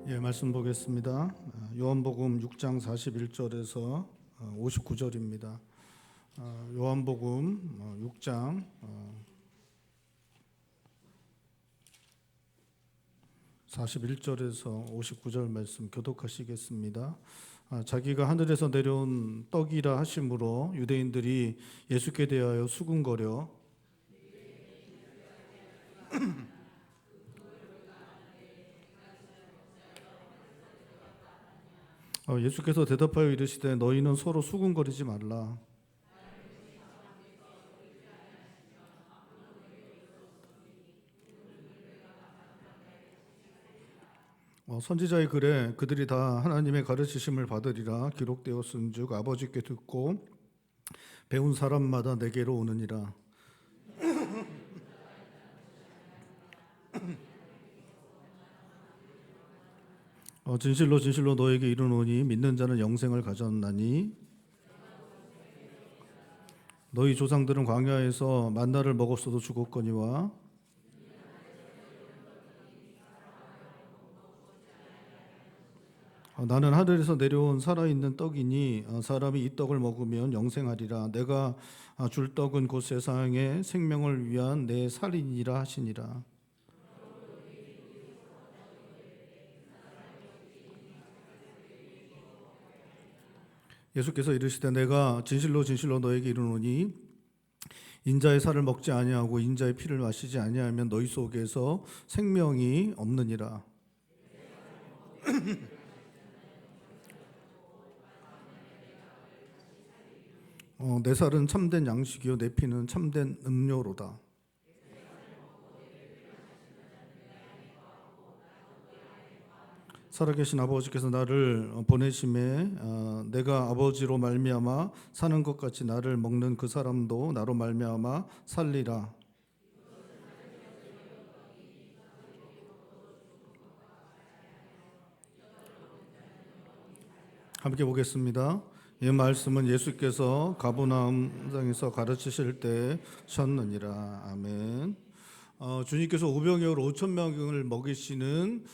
예, 말씀 보겠습니다. 요한복음 6장 41절에서 59절입니다. 요한복음 6장 41절에서 59절 말씀 교독하시겠습니다. 자기가 하늘에서 내려온 떡이라 하심으로 유대인들이 예수께 대하여 수군거려 예수께서 대답하여 이르시되 너희는 서로 수군거리지 말라. 선지자의 글에 그들이 다 하나님의 가르치심을 받으리라 기록되었은즉 아버지께 듣고 배운 사람마다 내게로 오느니라. 진실로 진실로 너에게 이르노니 믿는 자는 영생을 가졌나니 너희 조상들은 광야에서 만나를 먹었어도 죽었거니와 나는 하늘에서 내려온 살아있는 떡이니 사람이 이 떡을 먹으면 영생하리라. 내가 줄 떡은 곧 세상의 생명을 위한 내 살이니라 하시니라. 예수께서 이르시되 내가 진실로 진실로 너에게 이르노니 인자의 살을 먹지 아니하고 인자의 피를 마시지 아니하면 너희 속에서 생명이 없느니라. 내 살은 참된 양식이요 내 피는 참된 음료로다. 살아계신 아버지께서 나를 보내심에 내가 아버지로 말미암아 사는 것 같이 나를 먹는 그 사람도 나로 말미암아 살리라. 함께 보겠습니다. 이 말씀은 예수께서 가버나움장에서 가르치실 때 하셨느니라. 아멘. 주님께서 오병이어 5천 명을 먹이시는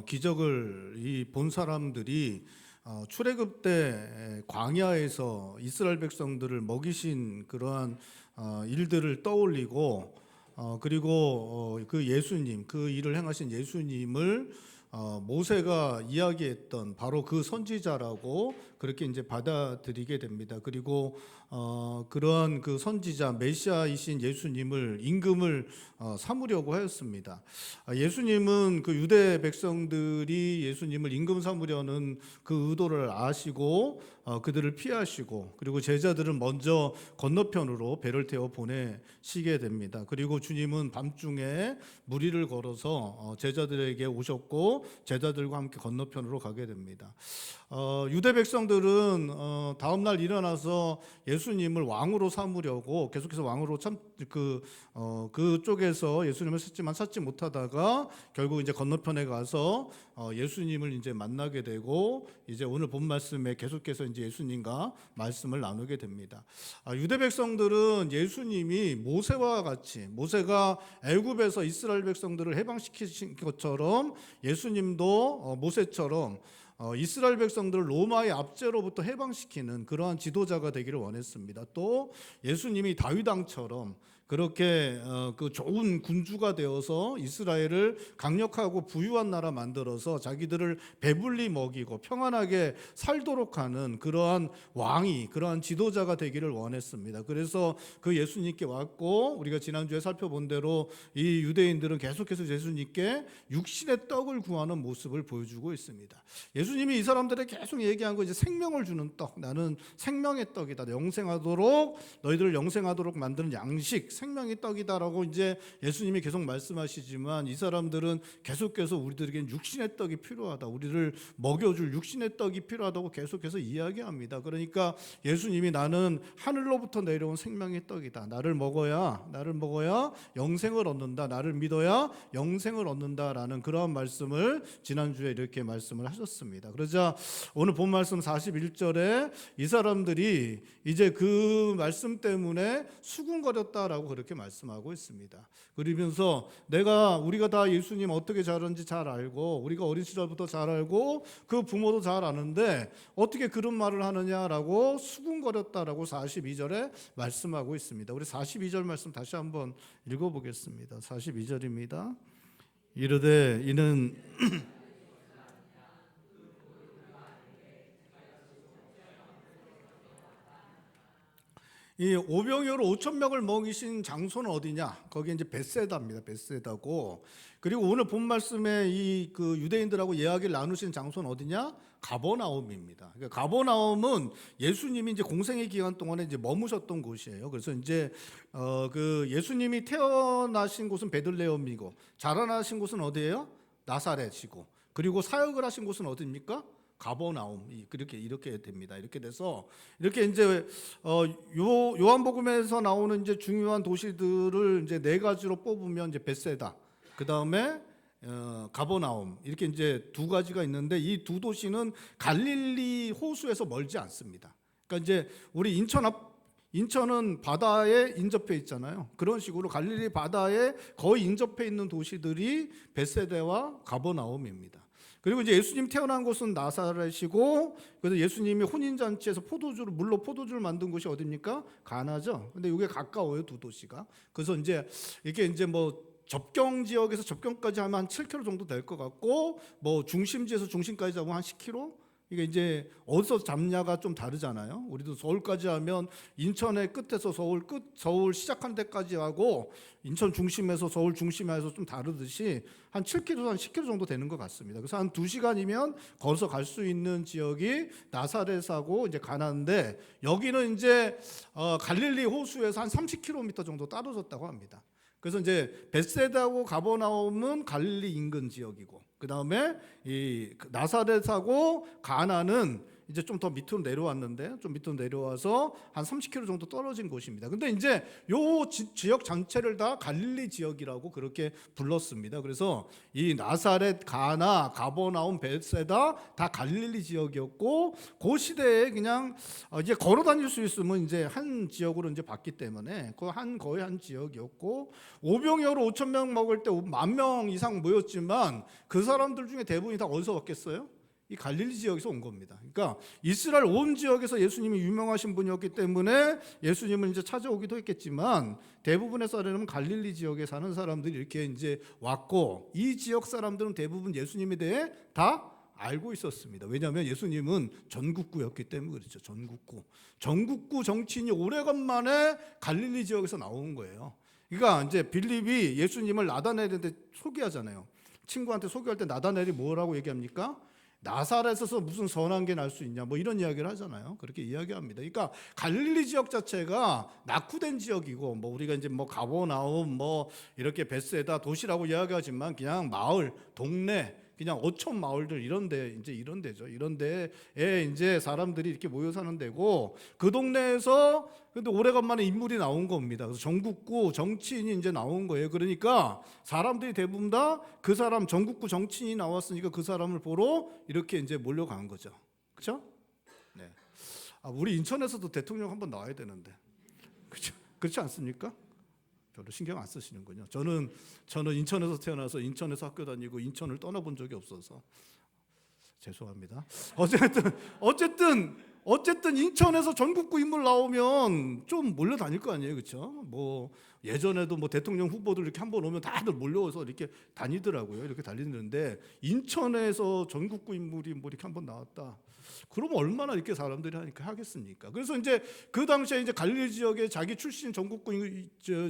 기적을 본 사람들이 출애굽 때 광야에서 이스라엘 백성들을 먹이신 그러한 일들을 떠올리고 그리고 그 예수님, 그 일을 행하신 예수님을 모세가 이야기했던 바로 그 선지자라고 그렇게 이제 받아들이게 됩니다. 그리고 그러한 그 선지자 메시아이신 예수님을 임금을 삼으려고 하였습니다. 예수님은 그 유대 백성들이 예수님을 임금 삼으려는 그 의도를 아시고 그들을 피하시고 그리고 제자들은 먼저 건너편으로 배를 태워 보내시게 됩니다. 그리고 주님은 밤중에 무리를 걸어서 제자들에게 오셨고 제자들과 함께 건너편으로 가게 됩니다. 유대 백성들은 다음날 일어나서 예수님을 왕으로 삼으려고 계속해서 왕으로 그쪽에서 예수님을 찾지 못하다가 결국 이제 건너편에 가서 예수님을 이제 만나게 되고 이제 오늘 본 말씀에 계속해서 이제 예수님과 말씀을 나누게 됩니다. 유대 백성들은 예수님이 모세와 같이 모세가 애굽에서 이스라엘 백성들을 해방시키신 것처럼 예수님도 모세처럼 이스라엘 백성들을 로마의 압제로부터 해방시키는 그러한 지도자가 되기를 원했습니다. 또 예수님이 다윗 왕처럼 그렇게 그 좋은 군주가 되어서 이스라엘을 강력하고 부유한 나라 만들어서 자기들을 배불리 먹이고 평안하게 살도록 하는 그러한 왕이 그러한 지도자가 되기를 원했습니다. 그래서 그 예수님께 왔고 우리가 지난주에 살펴본 대로 이 유대인들은 계속해서 예수님께 육신의 떡을 구하는 모습을 보여주고 있습니다. 예수님이 이 사람들에게 계속 얘기한 거 이제 생명을 주는 떡, 나는 생명의 떡이다. 영생하도록 너희들을 영생하도록 만드는 양식 생명의 떡이다라고 이제 예수님이 계속 말씀하시지만 이 사람들은 계속해서 우리들에겐 육신의 떡이 필요하다. 우리를 먹여줄 육신의 떡이 필요하다고 계속해서 이야기합니다. 그러니까 예수님이 나는 하늘로부터 내려온 생명의 떡이다. 나를 먹어야 영생을 얻는다. 나를 믿어야 영생을 얻는다라는 그러한 말씀을 지난주에 이렇게 말씀을 하셨습니다. 그러자 오늘 본 말씀 41절에 이 사람들이 이제 그 말씀 때문에 수군거렸다라고 것이라고 그렇게 말씀하고 있습니다. 그러면서 우리가 다 예수님 어떻게 자랐는지 잘 알고 우리가 어린 시절부터 잘 알고 그 부모도 잘 아는데 어떻게 그런 말을 하느냐라고 수군거렸다라고 42절에 말씀하고 있습니다. 우리 42절 말씀 다시 한번 읽어보겠습니다. 42절입니다. 이르되 이는 이 오병이어로 5천 명을 먹이신 장소는 어디냐? 거기 이제 벳세다입니다. 벳세다고. 그리고 오늘 본 말씀에 그 유대인들하고 이야기를 나누신 장소는 어디냐? 가버나움입니다. 그러니까 가버나움은 예수님이 이제 공생의 기간 동안에 이제 머무셨던 곳이에요. 그래서 이제 그 예수님이 태어나신 곳은 베들레헴이고 자라나신 곳은 어디예요? 나사렛이고, 그리고 사역을 하신 곳은 어디입니까? 가버나움. 이렇게 됩니다. 이렇게 돼서 이렇게 이제 요한복음에서 나오는 이제 중요한 도시들을 이제 네 가지로 뽑으면 이제 벳세다, 그 다음에 가버나움, 이렇게 이제 두 가지가 있는데 이 두 도시는 갈릴리 호수에서 멀지 않습니다. 그러니까 이제 우리 인천은 바다에 인접해 있잖아요. 그런 식으로 갈릴리 바다에 거의 인접해 있는 도시들이 벳세다와 가버나움입니다. 그리고 이제 예수님 태어난 곳은 나사렛이고, 그래서 예수님이 혼인잔치에서 물로 포도주를 만든 곳이 어디입니까? 가나죠. 근데 이게 가까워요, 두 도시가. 그래서 이제 이게 이제 뭐 접경 지역에서 접경까지 하면 한 7km 정도 될 것 같고, 뭐 중심지에서 중심까지 잡으면 한 10km. 이게 이제 어디서 잡냐가 좀 다르잖아요. 우리도 서울까지 하면 인천의 끝에서 서울 시작한 데까지 하고 인천 중심에서 서울 중심에서 좀 다르듯이 한 7km, 한 10km 정도 되는 것 같습니다. 그래서 한 2시간이면 걸어서 갈 수 있는 지역이 나사렛하고 이제 가나인데, 여기는 이제 갈릴리 호수에서 한 30km 정도 떨어졌다고 합니다. 그래서 이제 벳세다하고 가버나움은 갈릴리 인근 지역이고, 그 다음에 이 나사렛하고 가나는 이제 좀 더 밑으로 내려왔는데, 좀 밑으로 내려와서 한 30km 정도 떨어진 곳입니다. 근데 이제 요 지역 전체를 다 갈릴리 지역이라고 그렇게 불렀습니다. 그래서 이 나사렛, 가나, 가버나움, 벳세다 다 갈릴리 지역이었고, 그 시대에 그냥 이제 걸어 다닐 수 있으면 이제 한 지역으로 이제 봤기 때문에 거의 한 지역이었고, 오병이어로 5천 명 먹을 때 10,000명 이상 모였지만 그 사람들 중에 대부분이 다 어디서 왔겠어요? 이 갈릴리 지역에서 온 겁니다. 그러니까 이스라엘 온 지역에서 예수님이 유명하신 분이었기 때문에 예수님은 이제 찾아오기도 했겠지만, 대부분의 사람은 갈릴리 지역에 사는 사람들이 이렇게 이제 왔고, 이 지역 사람들은 대부분 예수님에 대해 다 알고 있었습니다. 왜냐하면 예수님은 전국구였기 때문에 그렇죠. 전국구 정치인이 오래간만에 갈릴리 지역에서 나온 거예요. 그러니까 이제 빌립이 예수님을 나다넬한테 소개하잖아요. 친구한테 소개할 때 나다넬이 뭐라고 얘기합니까? 나사렛에서 무슨 선한 게 날 수 있냐, 뭐 이런 이야기를 하잖아요. 그렇게 이야기합니다. 그러니까 갈릴리 지역 자체가 낙후된 지역이고, 뭐 우리가 이제 뭐 가버나움, 뭐 이렇게 벳세다 도시라고 이야기하지만 그냥 마을, 동네, 그냥 어촌 마을들 이런 데죠. 이런 데에 이제 사람들이 이렇게 모여 사는 데고, 그 동네에서 근데 오래간만에 인물이 나온 겁니다. 그래서 전국구 정치인이 이제 나온 거예요. 그러니까 사람들이 대부분 다 그 사람, 전국구 정치인이 나왔으니까 그 사람을 보러 이렇게 이제 몰려간 거죠. 그렇죠? 네. 우리 인천에서도 대통령 한번 나와야 되는데. 그렇죠? 그렇지 않습니까? 별로 신경 안 쓰시는군요. 저는 인천에서 태어나서 인천에서 학교 다니고 인천을 떠나본 적이 없어서 죄송합니다. 어쨌든 인천에서 전국구 인물 나오면 좀 몰려다닐 거 아니에요, 그렇죠? 뭐 예전에도 뭐 대통령 후보들 이렇게 한번 오면 다들 몰려와서 이렇게 다니더라고요. 이렇게 다니는데 인천에서 전국구 인물이 뭐 이렇게 한번 나왔다. 그러면 얼마나 이렇게 사람들이 하겠습니까? 그래서 이제 그 당시에 이제 갈릴리 지역에 자기 출신 전국구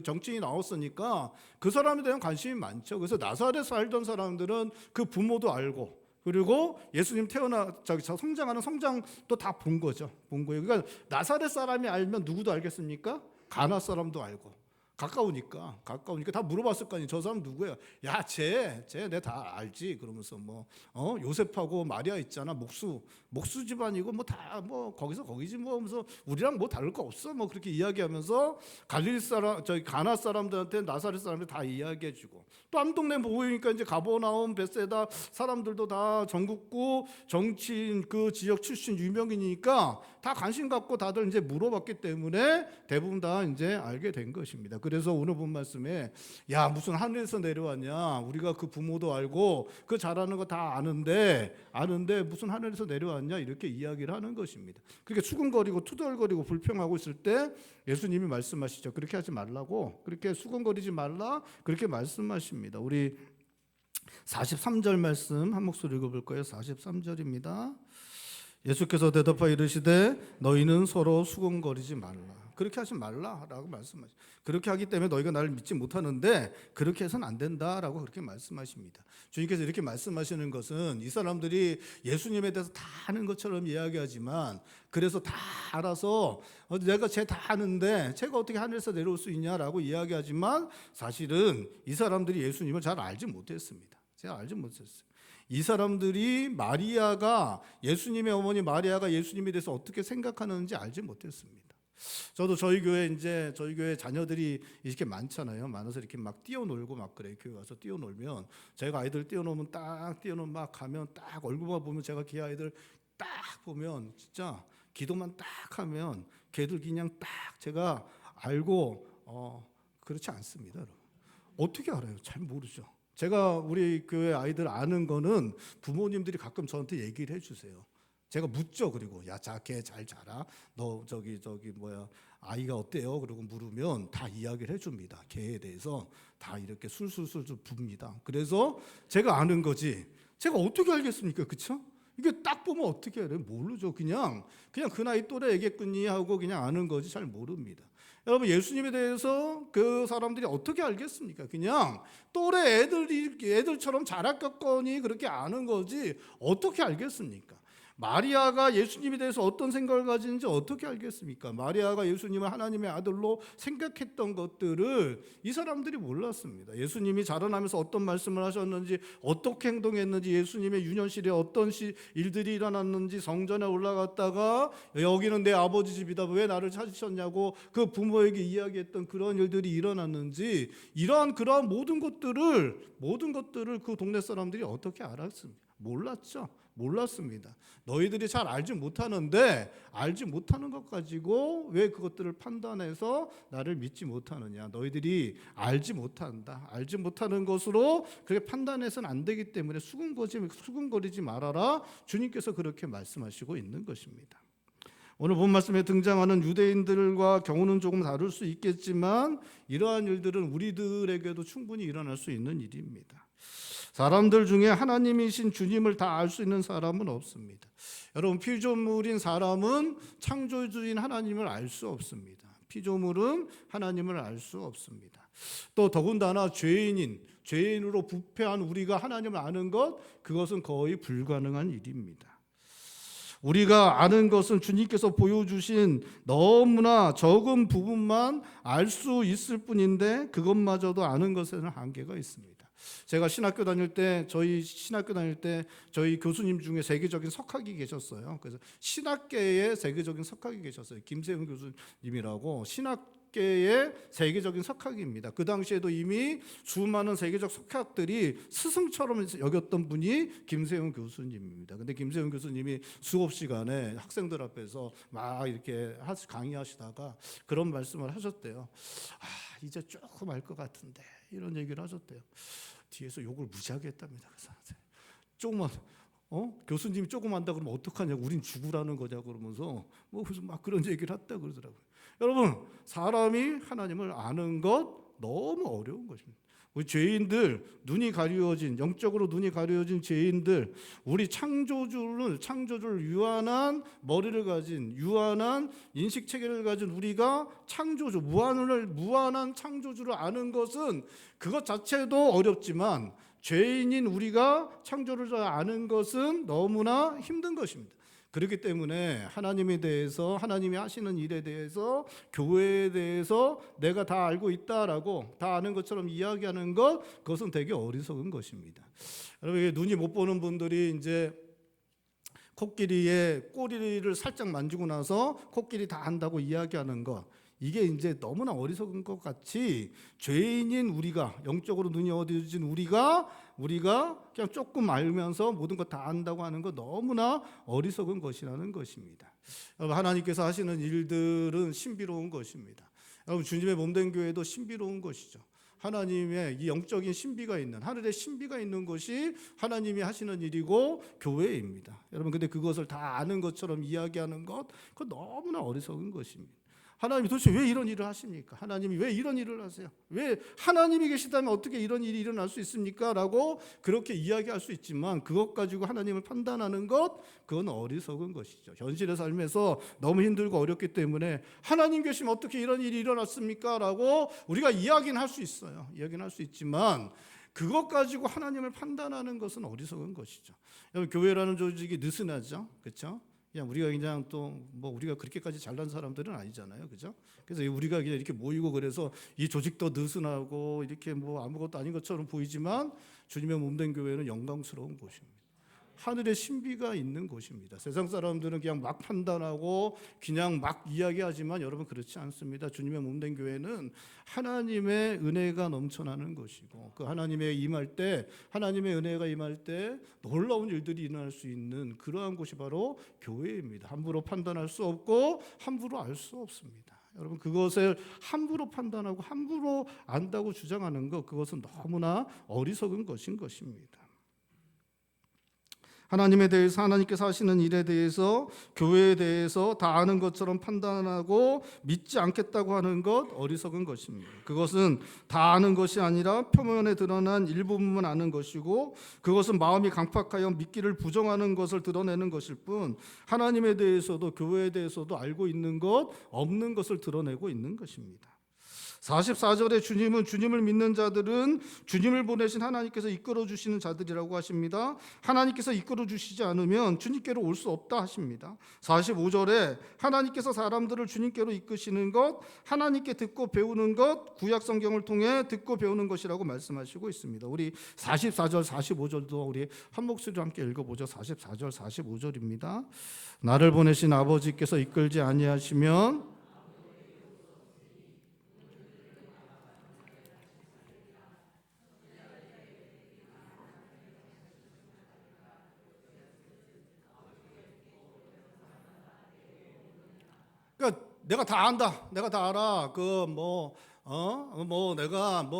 정치인이 나왔으니까 그 사람에 대한 관심이 많죠. 그래서 나사렛에 살던 사람들은 그 부모도 알고, 그리고 예수님 성장하는 성장도 다 본 거죠. 본 거예요. 그러니까 나사렛 사람이 알면 누구도 알겠습니까? 가나 사람도 알고. 가까우니까 다 물어봤을 거 아니에요. 저 사람 누구예요? 야, 쟤 내 다 알지. 그러면서 뭐 요셉하고 마리아 있잖아. 목수 집안이고 뭐 다 뭐 거기서 거기지 뭐 하면서 우리랑 뭐 다를 거 없어. 뭐 그렇게 이야기하면서 갈릴리 사람, 가나 사람들한테 나사렛 사람들 다 이야기해주고, 또 한 동네 모이니까 이제 가버나움, 벳세다 사람들도 다 전국구 정치인 그 지역 출신 유명인이니까 다 관심 갖고 다들 이제 물어봤기 때문에 대부분 다 이제 알게 된 것입니다. 그래서 오늘 본 말씀에 야 무슨 하늘에서 내려왔냐? 우리가 그 부모도 알고 그 잘하는 거 다 아는데 무슨 하늘에서 내려왔냐? 이렇게 이야기를 하는 것입니다. 그렇게 수근거리고 투덜거리고 불평하고 있을 때 예수님이 말씀하시죠. 그렇게 하지 말라고, 그렇게 수근거리지 말라, 그렇게 말씀하십니다. 우리 43절 말씀 한 목소리 읽어볼 거예요. 43절입니다. 예수께서 대답하여 이르시되 너희는 서로 수근거리지 말라. 그렇게 하지 말라라고 말씀하십니다. 그렇게 하기 때문에 너희가 나를 믿지 못하는데 그렇게 해서는 안 된다라고 그렇게 말씀하십니다. 주님께서 이렇게 말씀하시는 것은 이 사람들이 예수님에 대해서 다 아는 것처럼 이야기하지만 그래서 다 알아서 내가 쟤 다 아는데 쟤가 어떻게 하늘에서 내려올 수 있냐라고 이야기하지만 사실은 이 사람들이 예수님을 잘 알지 못했습니다. 제가 알지 못했어요. 이 사람들이 마리아가 예수님의 어머니 마리아가 예수님에 대해서 어떻게 생각하는지 알지 못했습니다. 저도 저희 교회 자녀들이 이렇게 많잖아요. 많아서 이렇게 막 뛰어놀고 막 그래. 교회 와서 뛰어놀면 제가 아이들 뛰어놀면 딱 뛰어놀 막 가면 딱 얼굴만 보면 제가 그 아이들 딱 보면 진짜 기도만 딱 하면 걔들 그냥 딱 제가 알고 그렇지 않습니다. 여러분. 어떻게 알아요? 잘 모르죠. 제가 우리 교회 아이들 아는 거는 부모님들이 가끔 저한테 얘기를 해주세요. 제가 묻죠. 그리고 야, 걔 잘 자라. 너 저기 뭐야 아이가 어때요? 그러고 물으면 다 이야기를 해줍니다. 걔에 대해서 다 이렇게 술술술 붑니다. 그래서 제가 아는 거지. 제가 어떻게 알겠습니까? 그렇죠? 이게 딱 보면 어떻게 알아요? 모르죠. 그냥 그 나이 또래 애겠거니 하고 그냥 아는 거지 잘 모릅니다. 여러분 예수님에 대해서 그 사람들이 어떻게 알겠습니까? 그냥 또래 애들처럼 자랐겠거니 그렇게 아는 거지 어떻게 알겠습니까? 마리아가 예수님에 대해서 어떤 생각을 가지는지 어떻게 알겠습니까? 마리아가 예수님을 하나님의 아들로 생각했던 것들을 이 사람들이 몰랐습니다. 예수님이 자라나면서 어떤 말씀을 하셨는지, 어떻게 행동했는지, 예수님의 유년실에 어떤 일들이 일어났는지, 성전에 올라갔다가 여기는 내 아버지 집이다 왜 나를 찾으셨냐고 그 부모에게 이야기했던 그런 일들이 일어났는지, 그러한 모든 것들을 그 동네 사람들이 어떻게 알았습니까? 몰랐습니다. 너희들이 잘 알지 못하는데 알지 못하는 것 가지고 왜 그것들을 판단해서 나를 믿지 못하느냐. 너희들이 알지 못하는 것으로 그렇게 판단해서는 안 되기 때문에 수근거리지 말아라. 주님께서 그렇게 말씀하시고 있는 것입니다. 오늘 본 말씀에 등장하는 유대인들과 경우는 조금 다를 수 있겠지만 이러한 일들은 우리들에게도 충분히 일어날 수 있는 일입니다. 사람들 중에 하나님이신 주님을 다 알 수 있는 사람은 없습니다. 여러분 피조물인 사람은 창조주인 하나님을 알 수 없습니다. 피조물은 하나님을 알 수 없습니다. 또 더군다나 죄인으로 부패한 우리가 하나님을 아는 것, 그것은 거의 불가능한 일입니다. 우리가 아는 것은 주님께서 보여주신 너무나 적은 부분만 알 수 있을 뿐인데 그것마저도 아는 것에는 한계가 있습니다. 제가 저희 신학교 다닐 때 저희 교수님 중에 세계적인 석학이 계셨어요. 그래서 신학계에 세계적인 석학이 계셨어요. 김세훈 교수님이라고 신학계의 세계적인 석학입니다. 그 당시에도 이미 수많은 세계적 석학들이 스승처럼 여겼던 분이 김세훈 교수님입니다. 근데 김세훈 교수님이 수업 시간에 학생들 앞에서 막 이렇게 강의하시다가 그런 말씀을 하셨대요. 이제 조금 알 것 같은데 이런 얘기를 하셨대요. 뒤에서 욕을 무지하게 했답니다. 그래서 조금만 교수님이 조금 안다 그러면 어떡하냐고, 우린 죽으라는 거냐고 그러면서 무슨 막 그런 얘기를 했다 그러더라고요. 여러분 사람이 하나님을 아는 것 너무 어려운 것입니다. 우리 죄인들, 영적으로 눈이 가려진 죄인들, 우리 창조주를 유한한 머리를 가진, 유한한 인식 체계를 가진 우리가 무한한 창조주를 아는 것은 그것 자체도 어렵지만 죄인인 우리가 창조주를 아는 것은 너무나 힘든 것입니다. 그렇기 때문에 하나님에 대해서, 하나님이 하시는 일에 대해서, 교회에 대해서 내가 다 알고 있다라고 다 아는 것처럼 이야기하는 것, 그것은 되게 어리석은 것입니다. 여러분, 눈이 못 보는 분들이 이제 코끼리의 꼬리를 살짝 만지고 나서 코끼리 다 안다고 이야기하는 것, 이게 이제 너무나 어리석은 것 같이 죄인인 우리가, 영적으로 눈이 어두워진 우리가 우리가 그냥 조금 알면서 모든 것 다 안다고 하는 거 너무나 어리석은 것이라는 것입니다. 여러분, 하나님께서 하시는 일들은 신비로운 것입니다. 여러분, 주님의 몸된 교회도 신비로운 것이죠. 하나님의 이 영적인 신비가 있는, 하늘의 신비가 있는 것이 하나님이 하시는 일이고 교회입니다. 여러분, 근데 그것을 다 아는 것처럼 이야기하는 것, 그건 너무나 어리석은 것입니다. 하나님이 도대체 왜 이런 일을 하십니까? 하나님이 왜 이런 일을 하세요? 왜 하나님이 계시다면 어떻게 이런 일이 일어날 수 있습니까? 라고 그렇게 이야기할 수 있지만 그것 가지고 하나님을 판단하는 것, 그건 어리석은 것이죠. 현실의 삶에서 너무 힘들고 어렵기 때문에 하나님 계시면 어떻게 이런 일이 일어났습니까? 라고 우리가 이야기는 할 수 있어요. 이야기는 할 수 있지만 그것 가지고 하나님을 판단하는 것은 어리석은 것이죠. 여러분, 교회라는 조직이 느슨하죠. 그렇죠? 그냥 우리가 그냥 또 뭐 우리가 그렇게까지 잘난 사람들은 아니잖아요, 그죠? 그래서 우리가 그냥 이렇게 모이고 그래서 이 조직도 느슨하고 이렇게 뭐 아무것도 아닌 것처럼 보이지만 주님의 몸된 교회는 영광스러운 곳입니다. 하늘의 신비가 있는 곳입니다. 세상 사람들은 그냥 막 판단하고 그냥 막 이야기하지만 여러분, 그렇지 않습니다. 주님의 몸된 교회는 하나님의 은혜가 넘쳐나는 것이고 그 하나님의 임할 때, 하나님의 은혜가 임할 때 놀라운 일들이 일어날 수 있는 그러한 곳이 바로 교회입니다. 함부로 판단할 수 없고 함부로 알 수 없습니다. 여러분, 그것을 함부로 판단하고 함부로 안다고 주장하는 것, 그것은 너무나 어리석은 것인 것입니다. 하나님에 대해서, 하나님께서 하시는 일에 대해서, 교회에 대해서 다 아는 것처럼 판단하고 믿지 않겠다고 하는 것, 어리석은 것입니다. 그것은 다 아는 것이 아니라 표면에 드러난 일부분만 아는 것이고 그것은 마음이 강팍하여 믿기를 부정하는 것을 드러내는 것일 뿐 하나님에 대해서도 교회에 대해서도 알고 있는 것, 없는 것을 드러내고 있는 것입니다. 44절에 주님을 믿는 자들은 주님을 보내신 하나님께서 이끌어 주시는 자들이라고 하십니다. 하나님께서 이끌어 주시지 않으면 주님께로 올 수 없다 하십니다. 45절에 하나님께서 사람들을 주님께로 이끄시는 것, 하나님께 듣고 배우는 것, 구약 성경을 통해 듣고 배우는 것이라고 말씀하시고 있습니다. 우리 44절, 45절도 우리 한 목소리로 함께 읽어보죠. 44절, 45절입니다. 나를 보내신 아버지께서 이끌지 아니하시면 그러니까 내가 다 안다. 내가 다 알아. 내가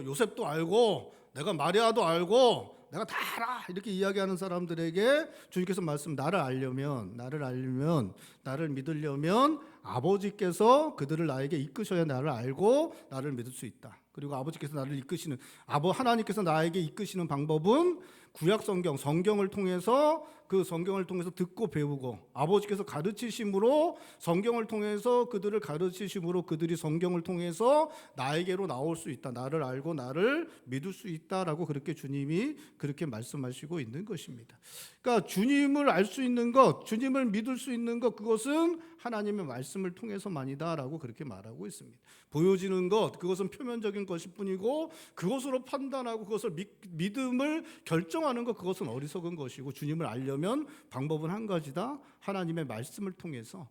요셉도 알고 내가 마리아도 알고 내가 다 알아. 이렇게 이야기하는 사람들에게 주님께서 나를 알려면 나를 믿으려면 아버지께서 그들을 나에게 이끄셔야 나를 알고 나를 믿을 수 있다. 그리고 아버지께서 나를 이끄시는 하나님께서 나에게 이끄시는 방법은 구약 성경을 통해서 그 성경을 통해서 듣고 배우고 아버지께서 가르치심으로 성경을 통해서 그들을 가르치심으로 그들이 성경을 통해서 나에게로 나올 수 있다. 나를 알고 나를 믿을 수 있다라고 그렇게 주님이 그렇게 말씀하시고 있는 것입니다. 그러니까 주님을 알 수 있는 것, 주님을 믿을 수 있는 것, 그것은 하나님의 말씀을 통해서만이다라고 그렇게 말하고 있습니다. 보여지는 것, 그것은 표면적인 것일 뿐이고 그것으로 판단하고 그것을 믿음을 결정하는 것, 그것은 어리석은 것이고 주님을 알려면 방법은 한 가지다. 하나님의 말씀을 통해서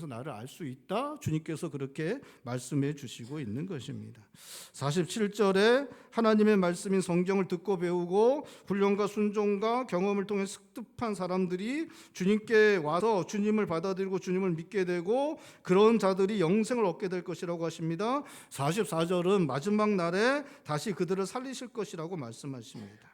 나를 알 수 있다. 주님께서 그렇게 말씀해 주시고 있는 것입니다. 47절에 하나님의 말씀인 성경을 듣고 배우고 훈련과 순종과 경험을 통해 습득한 사람들이 주님께 와서 주님을 받아들이고 주님을 믿게 되고 그런 자들이 영생을 얻게 될 것이라고 하십니다. 44절은 마지막 날에 다시 그들을 살리실 것이라고 말씀하십니다.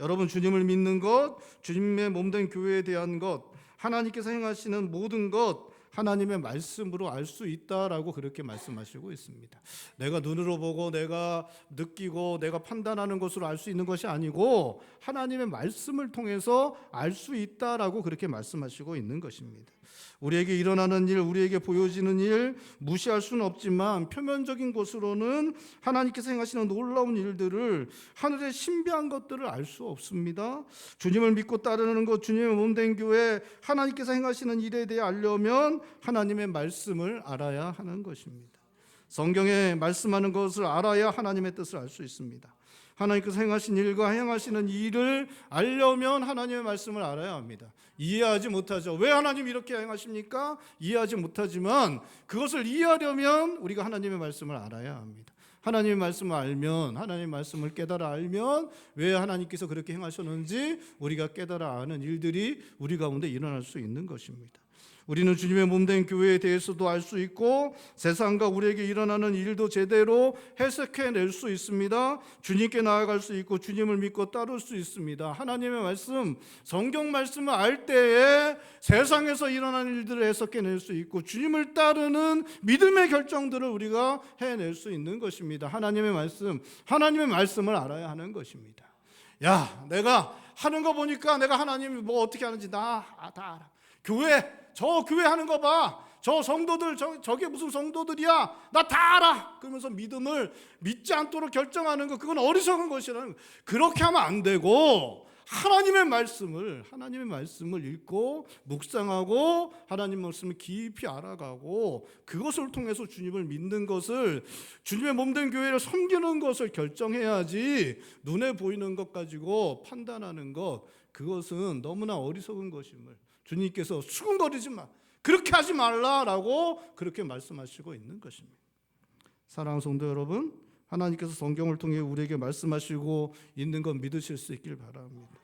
여러분, 주님을 믿는 것, 주님의 몸된 교회에 대한 것, 하나님께서 행하시는 모든 것 하나님의 말씀으로 알 수 있다라고 그렇게 말씀하시고 있습니다. 내가 눈으로 보고 내가 느끼고 내가 판단하는 것으로 알 수 있는 것이 아니고 하나님의 말씀을 통해서 알 수 있다라고 그렇게 말씀하시고 있는 것입니다. 우리에게 일어나는 일, 우리에게 보여지는 일 무시할 수는 없지만 표면적인 것으로는 하나님께서 행하시는 놀라운 일들을, 하늘의 신비한 것들을 알 수 없습니다. 주님을 믿고 따르는 것, 주님의 몸된 교회, 하나님께서 행하시는 일에 대해 알려면 하나님의 말씀을 알아야 하는 것입니다. 성경에 말씀하는 것을 알아야 하나님의 뜻을 알 수 있습니다. 하나님께서 행하신 일과 행하시는 일을 알려면 하나님의 말씀을 알아야 합니다. 이해하지 못하죠. 왜 하나님 이렇게 행하십니까? 이해하지 못하지만 그것을 이해하려면 우리가 하나님의 말씀을 알아야 합니다. 하나님의 말씀을 알면, 하나님의 말씀을 깨달아 알면 왜 하나님께서 그렇게 행하셨는지 우리가 깨달아 아는 일들이 우리 가운데 일어날 수 있는 것입니다. 우리는 주님의 몸된 교회에 대해서도 알 수 있고 세상과 우리에게 일어나는 일도 제대로 해석해낼 수 있습니다. 주님께 나아갈 수 있고 주님을 믿고 따를 수 있습니다. 하나님의 말씀, 성경 말씀을 알 때에 세상에서 일어나는 일들을 해석해낼 수 있고 주님을 따르는 믿음의 결정들을 우리가 해낼 수 있는 것입니다. 하나님의 말씀을 알아야 하는 것입니다. 야, 내가 하는 거 보니까 내가 하나님이 뭐 어떻게 하는지 다 알아. 저 교회 하는 거 봐. 저 성도들 저게 무슨 성도들이야. 나 다 알아. 그러면서 믿음을 믿지 않도록 결정하는 거, 그건 어리석은 것이라는 거. 그렇게 하면 안 되고 하나님의 말씀을 읽고 묵상하고 하나님 말씀을 깊이 알아가고 그것을 통해서 주님을 믿는 것을, 주님의 몸된 교회를 섬기는 것을 결정해야지 눈에 보이는 것 가지고 판단하는 것, 그것은 너무나 어리석은 것임을 주님께서 수군거리지 마, 그렇게 하지 말라라고 그렇게 말씀하시고 있는 것입니다. 사랑하는 성도 여러분, 하나님께서 성경을 통해 우리에게 말씀하시고 있는 건 믿으실 수 있길 바랍니다.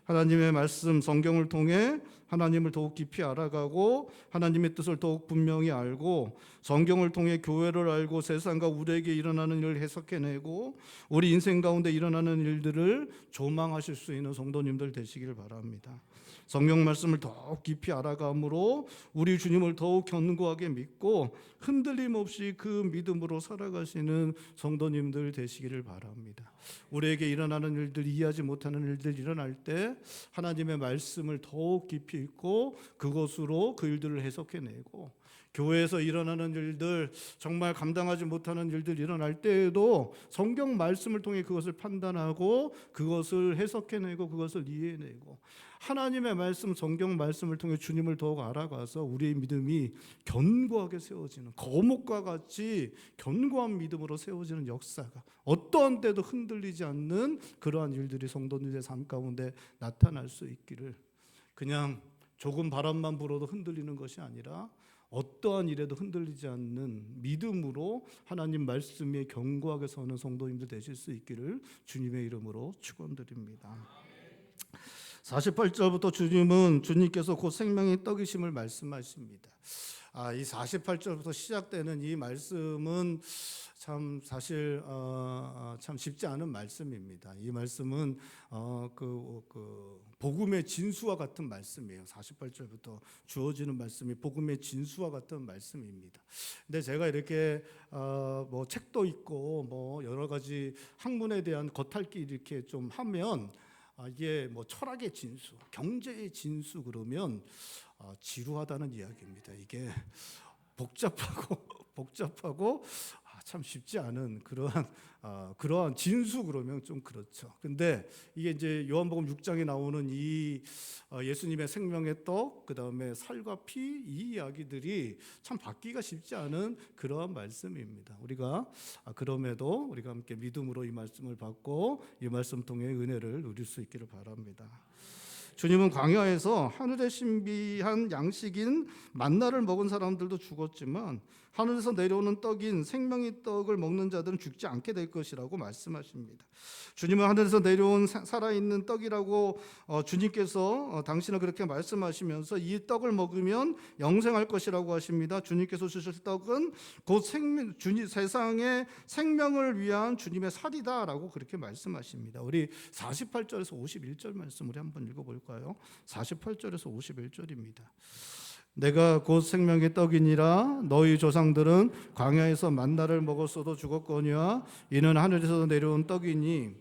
하나님의 말씀, 성경을 통해 하나님을 더욱 깊이 알아가고 하나님의 뜻을 더욱 분명히 알고 성경을 통해 교회를 알고 세상과 우리에게 일어나는 일을 해석해내고 우리 인생 가운데 일어나는 일들을 조망하실 수 있는 성도님들 되시길 바랍니다. 성경 말씀을 더욱 깊이 알아감으로 우리 주님을 더욱 견고하게 믿고 흔들림 없이 그 믿음으로 살아가시는 성도님들 되시기를 바랍니다. 우리에게 일어나는 일들, 이해하지 못하는 일들이 일어날 때 하나님의 말씀을 더욱 깊이 읽고 그것으로 그 일들을 해석해내고 교회에서 일어나는 일들, 정말 감당하지 못하는 일들 일어날 때에도 성경 말씀을 통해 그것을 판단하고 그것을 해석해내고 그것을 이해해내고 하나님의 말씀, 성경 말씀을 통해 주님을 더욱 알아가서 우리의 믿음이 견고하게 세워지는, 거목과 같이 견고한 믿음으로 세워지는 역사가 어떠한 때도 흔들리지 않는 그러한 일들이 성도님의 삶 가운데 나타날 수 있기를, 그냥 조금 바람만 불어도 흔들리는 것이 아니라 어떠한 일에도 흔들리지 않는 믿음으로 하나님 말씀에 견고하게 서는 성도님들 되실 수 있기를 주님의 이름으로 축원드립니다. 48절부터 주님께서 곧 생명의 떡이심을 말씀하십니다. 이 48절부터 시작되는 이 말씀은 참 사실 참 쉽지 않은 말씀입니다. 이 말씀은 복음의 진수와 같은 말씀이에요. 48절부터 주어지는 말씀이 복음의 진수와 같은 말씀입니다. 근데 제가 이렇게 뭐 책도 있고 뭐 여러 가지 학문에 대한 겉핥기 이렇게 좀 하면 이게 뭐 철학의 진수, 경제의 진수 그러면 지루하다는 이야기입니다. 이게 복잡하고 참 쉽지 않은 그러한 진수 그러면 좀 그렇죠. 근데 이게 이제 요한복음 6장에 나오는 이 예수님의 생명의 떡, 그 다음에 살과 피, 이 이야기들이 참 받기가 쉽지 않은 그러한 말씀입니다. 우리가 그럼에도 우리가 함께 믿음으로 이 말씀을 받고 이 말씀 통해 은혜를 누릴 수 있기를 바랍니다. 주님은 광야에서 하늘의 신비한 양식인 만나를 먹은 사람들도 죽었지만 하늘에서 내려오는 떡인 생명의 떡을 먹는 자들은 죽지 않게 될 것이라고 말씀하십니다. 주님은 하늘에서 내려온 살아있는 떡이라고 주님께서 당신은 그렇게 말씀하시면서 이 떡을 먹으면 영생할 것이라고 하십니다. 주님께서 주실 떡은 곧 세상의 생명을 위한 주님의 살이다라고 그렇게 말씀하십니다. 우리 48절에서 51절 말씀 우리 한번 읽어볼까요? 48절에서 51절입니다. 내가 곧 생명의 떡이니라. 너희 조상들은 광야에서 만나를 먹었어도 죽었거니와 이는 하늘에서 내려온 떡이니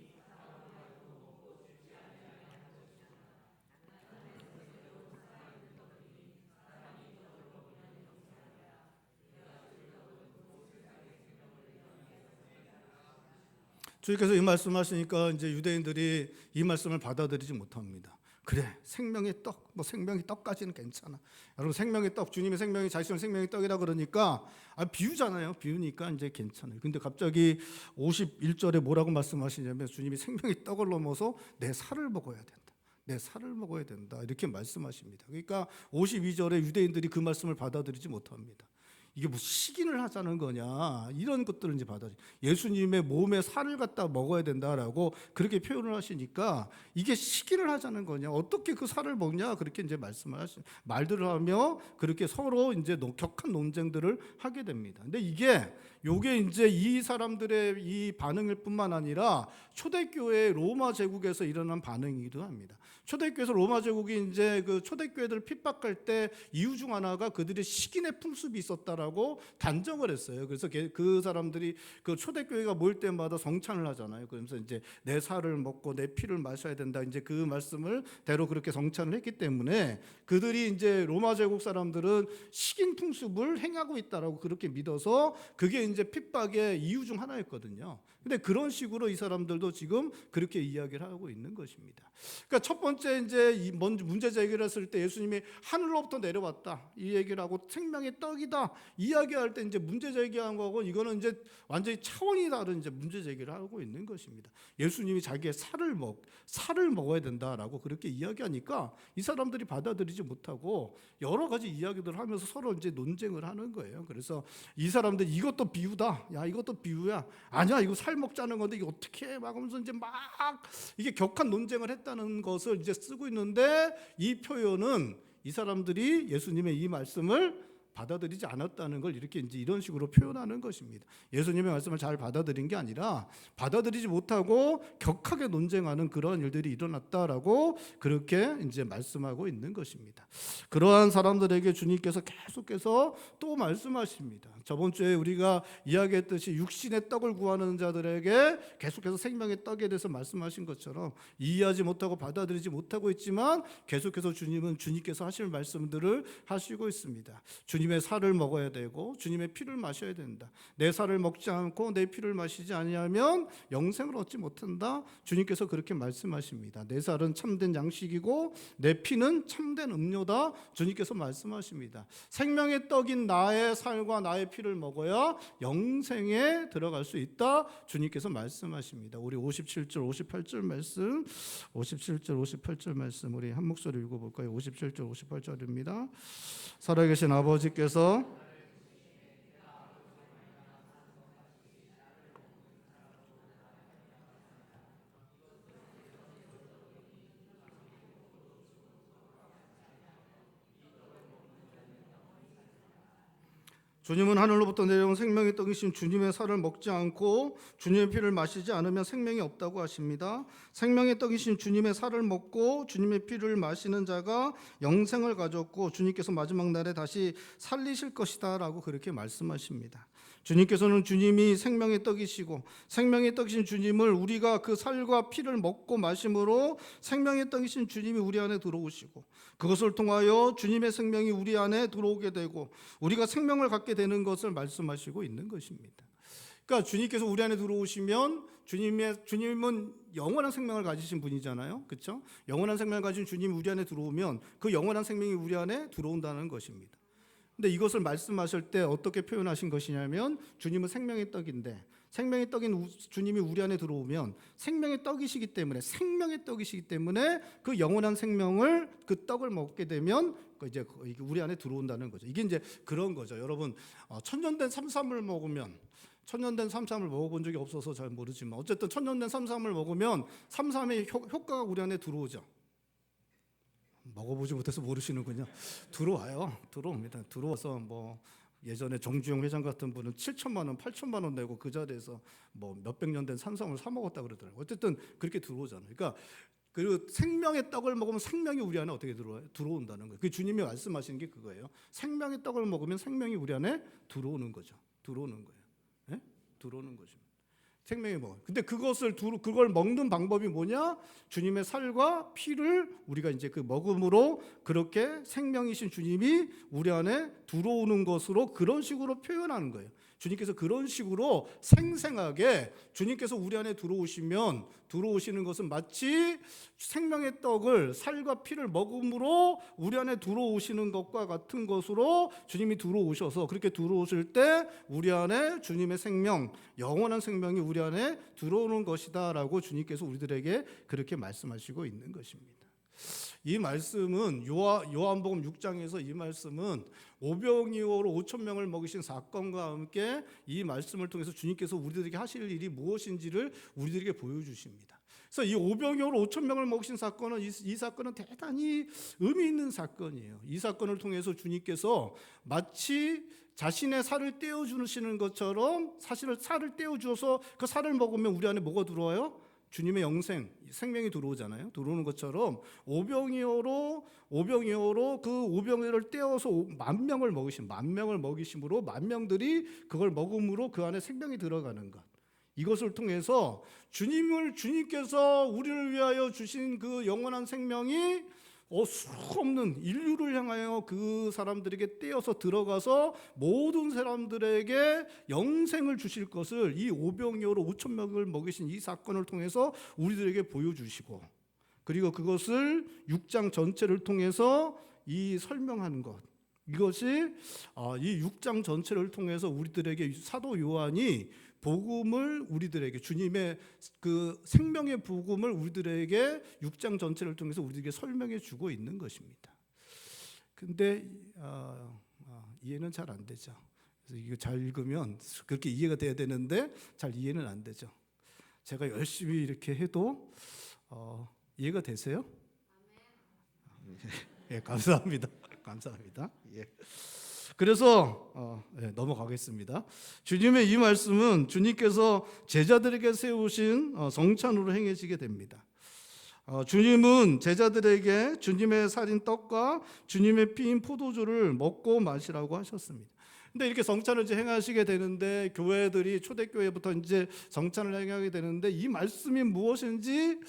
주님께서 이 말씀하시니까 이제 유대인들이 이 말씀을 받아들이지 못합니다. 그래, 생명의 떡, 뭐 생명의 떡까지는 괜찮아. 여러분, 생명의 떡, 주님의 생명이 자신을 생명의 떡이라 그러니까 비유잖아요. 비유니까 이제 괜찮아요. 근데 갑자기 51절에 뭐라고 말씀하시냐면 주님이 생명의 떡을 넘어서 내 살을 먹어야 된다. 내 살을 먹어야 된다. 이렇게 말씀하십니다. 그러니까 52절에 유대인들이 그 말씀을 받아들이지 못합니다. 이게 뭐 식인을 하자는 거냐 이런 것들을 이제 받아들여. 예수님의 몸에 살을 갖다 먹어야 된다라고 그렇게 표현을 하시니까 이게 식인을 하자는 거냐, 어떻게 그 살을 먹냐 그렇게 이제 말들을 하며 그렇게 서로 이제 격한 논쟁들을 하게 됩니다. 근데 요게 이제 이 사람들의 이 반응일 뿐만 아니라 초대교회 로마 제국에서 일어난 반응이기도 합니다. 초대교회에서 로마 제국이 이제 그 초대교회들을 핍박할 때 이유 중 하나가 그들의 식인의 풍습이 있었다라고 단정을 했어요. 그래서 그 사람들이 그 초대교회가 모일 때마다 성찬을 하잖아요. 그러면서 이제 내 살을 먹고 내 피를 마셔야 된다. 이제 그 말씀을 대로 그렇게 성찬을 했기 때문에 그들이 이제 로마 제국 사람들은 식인 풍습을 행하고 있다라고 그렇게 믿어서 그게 이제 핍박의 이유 중 하나였거든요. 근데 그런 식으로 이 사람들도 지금 그렇게 이야기를 하고 있는 것입니다. 그러니까 첫 번째 이제 문제 제기를 했을 때 예수님이 하늘로부터 내려왔다 이 얘기를 하고 생명의 떡이다 이야기할 때 이제 문제 제기한 거고, 이거는 이제 완전히 차원이 다른 이제 문제 제기를 하고 있는 것입니다. 예수님이 자기의 살을 먹어야 된다라고 그렇게 이야기하니까 이 사람들이 받아들이지 못하고 여러 가지 이야기들을 하면서 서로 이제 논쟁을 하는 거예요. 그래서 이 사람들이 이것도 비유다, 야 이것도 비유야, 아니야 이거 살 먹자는 건데 이거 어떻게 해? 막 하면서 이제 막 이게 격한 논쟁을 했다는 것을 이제 쓰고 있는데, 이 표현은 이 사람들이 예수님의 이 말씀을 받아들이지 않았다는 걸 이렇게 이제 이런 식으로 표현하는 것입니다. 예수님의 말씀을 잘 받아들인 게 아니라 받아들이지 못하고 격하게 논쟁하는 그러한 일들이 일어났다라고 그렇게 이제 말씀하고 있는 것입니다. 그러한 사람들에게 주님께서 계속해서 또 말씀하십니다. 저번 주에 우리가 이야기했듯이 육신의 떡을 구하는 자들에게 계속해서 생명의 떡에 대해서 말씀하신 것처럼 이해하지 못하고 받아들이지 못하고 있지만 계속해서 주님께서 하실 말씀들을 하시고 있습니다. 주님의 살을 먹어야 되고 주님의 피를 마셔야 된다. 내 살을 먹지 않고 내 피를 마시지 아니하면 영생을 얻지 못한다. 주님께서 그렇게 말씀하십니다. 내 살은 참된 양식이고 내 피는 참된 음료다. 주님께서 말씀하십니다. 생명의 떡인 나의 살과 나의 피를 먹어야 영생에 들어갈 수 있다. 주님께서 말씀하십니다. 우리 57절 58절 말씀, 57절 58절 말씀 우리 한 목소리 읽어볼까요? 57절 58절입니다. 살아계신 아버지께서 주님은 하늘로부터 내려온 생명의 떡이신 주님의 살을 먹지 않고 주님의 피를 마시지 않으면 생명이 없다고 하십니다. 생명의 떡이신 주님의 살을 먹고 주님의 피를 마시는 자가 영생을 가졌고 주님께서 마지막 날에 다시 살리실 것이다 라고 그렇게 말씀하십니다. 주님께서는 주님이 생명의 떡이시고 생명의 떡이신 주님을 우리가 그 살과 피를 먹고 마심으로 생명의 떡이신 주님이 우리 안에 들어오시고 그것을 통하여 주님의 생명이 우리 안에 들어오게 되고 우리가 생명을 갖게 되는 것을 말씀하시고 있는 것입니다. 그러니까 주님께서 우리 안에 들어오시면 주님은 영원한 생명을 가지신 분이잖아요. 그렇죠? 영원한 생명을 가진 주님이 우리 안에 들어오면 그 영원한 생명이 우리 안에 들어온다는 것입니다. 근데 이것을 말씀하실 때 어떻게 표현하신 것이냐면 주님은 생명의 떡인데 생명의 떡인 주님이 우리 안에 들어오면 생명의 떡이시기 때문에 그 영원한 생명을 그 떡을 먹게 되면 이제 우리 안에 들어온다는 거죠. 이게 이제 그런 거죠. 여러분 천년된 삼삼을 먹으면 천년된 삼삼을 먹어본 적이 없어서 잘 모르지만 어쨌든 천년된 삼삼을 먹으면 삼삼의 효과가 우리 안에 들어오죠. 먹어보지 못해서 모르시는군요. 들어옵니다. 들어와서 뭐 예전에 정주영 회장 같은 분은 7천만 원, 8천만 원 내고 그 자리에서 뭐 몇백 년 된 삼삼을 사 먹었다 그러더라고요. 어쨌든 그렇게 들어오잖아요. 그러니까 그 생명의 떡을 먹으면 생명이 우리 안에 어떻게 들어온다는 거예요. 그 주님이 말씀하시는 게 그거예요. 생명의 떡을 먹으면 생명이 우리 안에 들어오는 거죠. 들어오는 거죠. 생명이 뭐. 근데 그걸 먹는 방법이 뭐냐? 주님의 살과 피를 우리가 이제 그 먹음으로 그렇게 생명이신 주님이 우리 안에 들어오는 것으로 그런 식으로 표현하는 거예요. 주님께서 그런 식으로 생생하게 주님께서 우리 안에 들어오시는 것은 마치 생명의 떡을 살과 피를 먹음으로 우리 안에 들어오시는 것과 같은 것으로 주님이 들어오셔서 그렇게 들어오실 때 우리 안에 주님의 생명, 영원한 생명이 우리 안에 들어오는 것이다라고 주님께서 우리들에게 그렇게 말씀하시고 있는 것입니다. 이 말씀은 요한복음 6장에서 이 말씀은 오병이어로 5천 명을 먹이신 사건과 함께 이 말씀을 통해서 주님께서 우리들에게 하실 일이 무엇인지를 우리들에게 보여주십니다. 그래서 이 오병이어로 5천 명을 먹이신 사건은 이 사건은 대단히 의미 있는 사건이에요. 이 사건을 통해서 주님께서 마치 자신의 살을 떼어주시는 것처럼 사실은 살을 떼어주어서 그 살을 먹으면 우리 안에 뭐가 들어와요? 주님의 영생, 생명이 들어오잖아요. 들어오는 것처럼 오병이어로 그 오병이어를 떼어서 만 명을 먹이심으로 만 명들이 그걸 먹음으로 그 안에 생명이 들어가는 것. 이것을 통해서 주님께서 우리를 위하여 주신 그 영원한 생명이 수없는 인류를 향하여 그 사람들에게 떼어서 들어가서 모든 사람들에게 영생을 주실 것을 이 오병이어로 5천 명을 먹이신 이 사건을 통해서 우리들에게 보여주시고, 그리고 그것을 6장 전체를 통해서 이 설명하는 것, 이것이 이 6장 전체를 통해서 우리들에게 사도 요한이 복음을 우리들에게, 주님의 그 생명의 복음을 우리들에게 6장 전체를 통해서 우리들에게 설명해 주고 있는 것입니다. 근데 이해는 잘 안 되죠. 그래서 이거 잘 읽으면 그렇게 이해가 돼야 되는데 잘 이해는 안 되죠. 제가 열심히 이렇게 해도 이해가 되세요? 예, 감사합니다. 감사합니다. 예. 그래서 넘어가겠습니다. 주님의 이 말씀은 주님께서 제자들에게 세우신 성찬으로 행해지게 됩니다. 주님은 제자들에게 주님의 살인 떡과 주님의 피인 포도주를 먹고 마시라고 하셨습니다. 근데 이렇게 성찬을 이제 행하시게 되는데, 교회들이 초대교회부터 이제 성찬을 행하게 되는데, 이 말씀이 무엇인지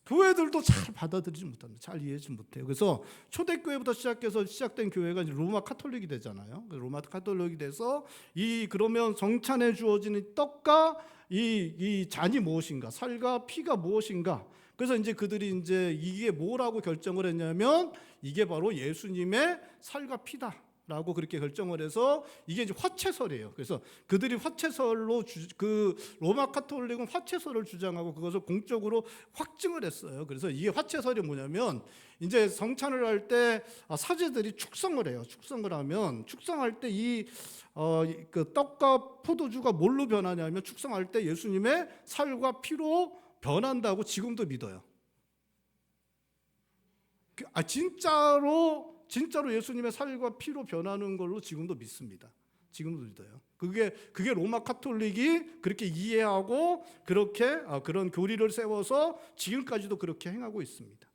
교회들도 잘 받아들이지 못합니다. 잘 이해하지 못해요. 그래서 초대교회부터 시작된 교회가 이제 로마 카톨릭이 되잖아요. 로마 카톨릭이 돼서 그러면 성찬에 주어지는 떡과 이 잔이 무엇인가, 살과 피가 무엇인가. 그래서 이제 그들이 이제 이게 뭐라고 결정을 했냐면 이게 바로 예수님의 살과 피다 라고 그렇게 결정을 해서 이게 이제 화채설이에요. 그래서 그들이 화채설로 그 로마 카톨릭은 화채설을 주장하고 그것을 공적으로 확증을 했어요. 그래서 이게 화채설이 뭐냐면, 이제 성찬을 할 때 사제들이 축성을 해요. 축성할 때 그 떡과 포도주가 뭘로 변하냐면, 축성할 때 예수님의 살과 피로 변한다고 지금도 믿어요. 진짜로 예수님의 살과 피로 변하는 걸로 지금도 믿습니다. 지금도 믿어요. 그게 로마 카톨릭이 그렇게 이해하고 그렇게 그런 교리를 세워서 지금까지도 그렇게 행하고 있습니다.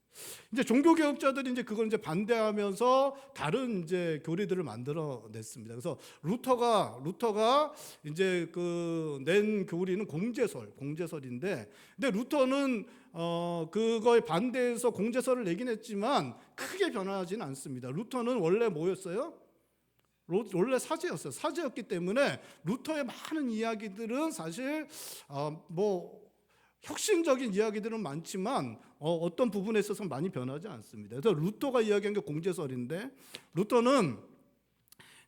이제 종교 개혁자들이 이제 그걸 이제 반대하면서 다른 이제 교리들을 만들어냈습니다. 그래서 루터가 이제 낸 교리는 공제설인데, 근데 루터는 그거에 반대해서 공제설을 내긴 했지만 크게 변하지는 않습니다. 루터는 원래 뭐였어요? 원래 사제였어요. 사제였기 때문에 루터의 많은 이야기들은 사실 혁신적인 이야기들은 많지만 어떤 부분에 있어서 많이 변하지 않습니다. 그래서 루터가 이야기한 게 공제설인데, 루터는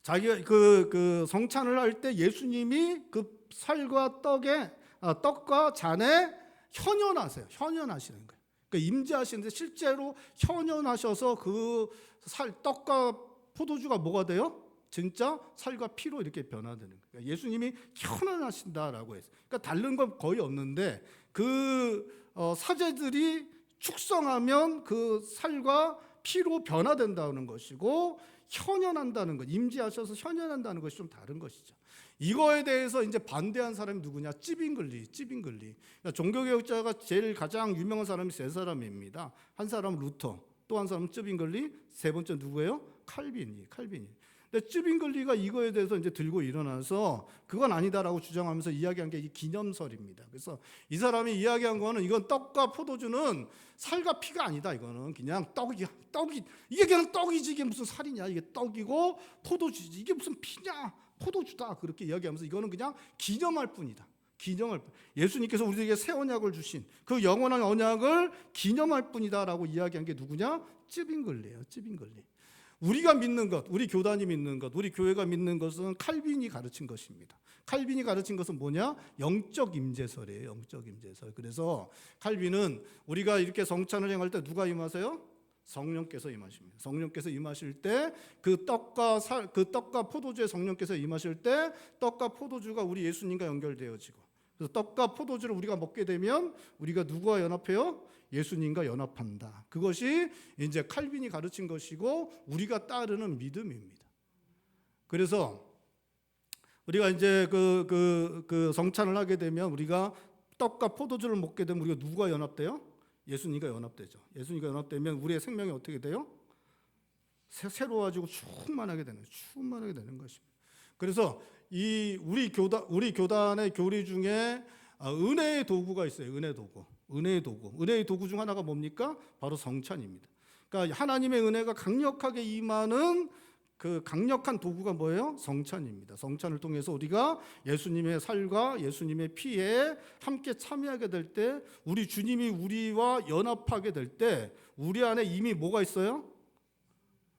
자기가 그 성찬을 할 때 예수님이 그 살과 떡과 잔에 현현하시는 거예요. 그러니까 임재하시는데 실제로 현현하셔서 그 떡과 포도주가 뭐가 돼요? 진짜 살과 피로 이렇게 변화되는 거예요. 예수님이 현현하신다라고 했어요. 그러니까 다른 건 거의 없는데, 사제들이 축성하면 그 살과 피로 변화된다는 것이고, 현현한다는 것, 임재하셔서 현현한다는 것이 좀 다른 것이죠. 이거에 대해서 이제 반대한 사람이 누구냐? 찌빙글리. 그러니까 종교개혁자가 제일 가장 유명한 사람이 세 사람입니다. 한 사람은 루터, 또 한 사람은 찌빙글리, 세 번째 누구예요? 칼빈이. 근데 찌빙글리가 이거에 대해서 이제 들고 일어나서 그건 아니다라고 주장하면서 이야기한 게 이 기념설입니다. 그래서 이 사람이 이야기한 거는, 이건 떡과 포도주는 살과 피가 아니다. 이거는 그냥 떡이 이게 그냥 떡이지, 이게 무슨 살이냐? 이게 떡이고 포도주지, 이게 무슨 피냐? 포도주다. 그렇게 이야기하면서 이거는 그냥 기념할 뿐이다. 예수님께서 우리에게 새 언약을 주신 그 영원한 언약을 기념할 뿐이다라고 이야기한 게 누구냐? 찌빙글리예요. 우리가 믿는 것, 우리 교단이 믿는 것, 우리 교회가 믿는 것은 칼빈이 가르친 것입니다. 칼빈이 가르친 것은 뭐냐? 영적 임재설이에요. 그래서 칼빈은 우리가 이렇게 성찬을 행할 때 누가 임하세요? 성령께서 임하십니다. 성령께서 임하실 때 그 떡과 포도주에 성령께서 임하실 때 떡과 포도주가 우리 예수님과 연결되어지고, 그래서 떡과 포도주를 우리가 먹게 되면 우리가 누구와 연합해요? 예수님과 연합한다. 그것이 이제 칼빈이 가르친 것이고 우리가 따르는 믿음입니다. 그래서 우리가 이제 그 성찬을 하게 되면 우리가 떡과 포도주를 먹게 되면 우리가 누구와 연합돼요? 예수님과 연합되죠. 예수님과 연합되면 우리의 생명이 어떻게 돼요? 새로워지고 충만하게 되는 것입니다. 그래서 우리 교단의 교리 중에 은혜의 도구가 있어요. 은혜의 도구 중 하나가 뭡니까? 바로 성찬입니다. 그러니까 하나님의 은혜가 강력하게 임하는 그 강력한 도구가 뭐예요? 성찬입니다. 성찬을 통해서 우리가 예수님의 살과 예수님의 피에 함께 참여하게 될 때, 우리 주님이 우리와 연합하게 될 때 우리 안에 이미 뭐가 있어요?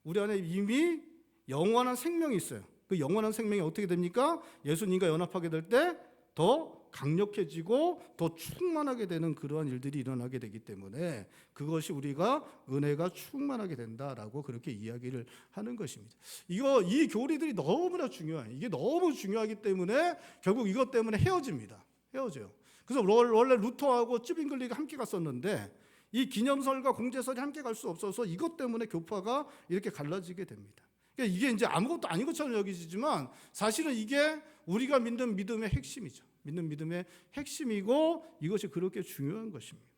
우리 안에 이미 영원한 생명이 있어요. 그 영원한 생명이 어떻게 됩니까? 예수님과 연합하게 될 때 더 강력해지고 더 충만하게 되는 그러한 일들이 일어나게 되기 때문에 그것이 우리가 은혜가 충만하게 된다라고 그렇게 이야기를 하는 것입니다. 이 교리들이 너무나 중요해요. 이게 너무 중요하기 때문에 결국 이것 때문에 헤어져요. 그래서 원래 루터하고 쯔빙글리가 함께 갔었는데 이 기념설과 공제설이 함께 갈 수 없어서 이것 때문에 교파가 이렇게 갈라지게 됩니다. 그러니까 이게 이제 아무것도 아닌 것처럼 여기지만 사실은 이게 우리가 믿는 믿음의 핵심이죠. 믿는 믿음의 핵심이고 이것이 그렇게 중요한 것입니다.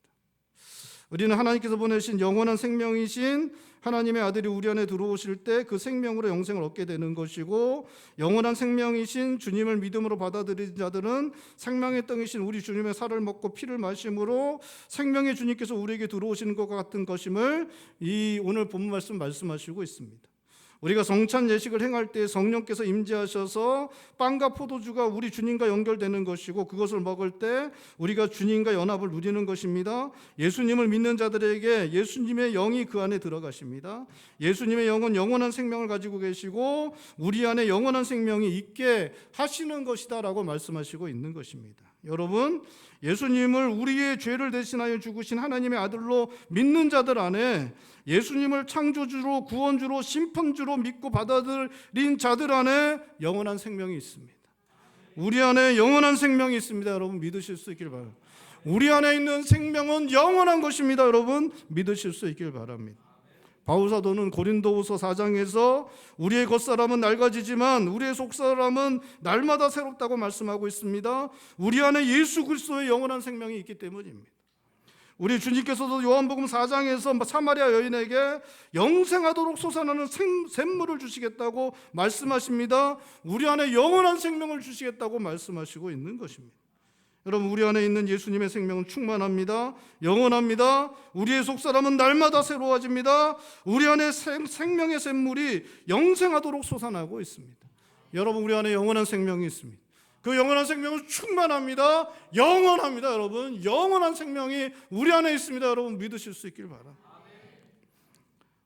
우리는 하나님께서 보내신 영원한 생명이신 하나님의 아들이 우리 안에 들어오실 때 그 생명으로 영생을 얻게 되는 것이고, 영원한 생명이신 주님을 믿음으로 받아들인 자들은 생명의 떡이신 우리 주님의 살을 먹고 피를 마심으로 생명의 주님께서 우리에게 들어오시는 것 같은 것임을 이 오늘 본문 말씀하시고 있습니다. 우리가 성찬 예식을 행할 때 성령께서 임재하셔서 빵과 포도주가 우리 주님과 연결되는 것이고, 그것을 먹을 때 우리가 주님과 연합을 누리는 것입니다. 예수님을 믿는 자들에게 예수님의 영이 그 안에 들어가십니다. 예수님의 영은 영원한 생명을 가지고 계시고 우리 안에 영원한 생명이 있게 하시는 것이다라고 말씀하시고 있는 것입니다. 여러분, 예수님을 우리의 죄를 대신하여 죽으신 하나님의 아들로 믿는 자들 안에, 예수님을 창조주로 구원주로 심판주로 믿고 받아들인 자들 안에 영원한 생명이 있습니다. 우리 안에 영원한 생명이 있습니다. 여러분 믿으실 수 있길 바랍니다. 우리 안에 있는 생명은 영원한 것입니다. 여러분 믿으실 수 있길 바랍니다. 바울사도는 고린도후서 4장에서 우리의 겉사람은 낡아지지만 우리의 속사람은 날마다 새롭다고 말씀하고 있습니다. 우리 안에 예수 그리스도의 영원한 생명이 있기 때문입니다. 우리 주님께서도 요한복음 4장에서 사마리아 여인에게 영생하도록 솟아나는 샘물을 주시겠다고 말씀하십니다. 우리 안에 영원한 생명을 주시겠다고 말씀하시고 있는 것입니다. 여러분, 우리 안에 있는 예수님의 생명은 충만합니다. 영원합니다. 우리의 속사람은 날마다 새로워집니다. 우리 안에 생명의 샘물이 영생하도록 솟아나고 있습니다. 여러분, 우리 안에 영원한 생명이 있습니다. 그 영원한 생명은 충만합니다. 영원합니다. 여러분, 영원한 생명이 우리 안에 있습니다. 여러분 믿으실 수 있길 바랍니다.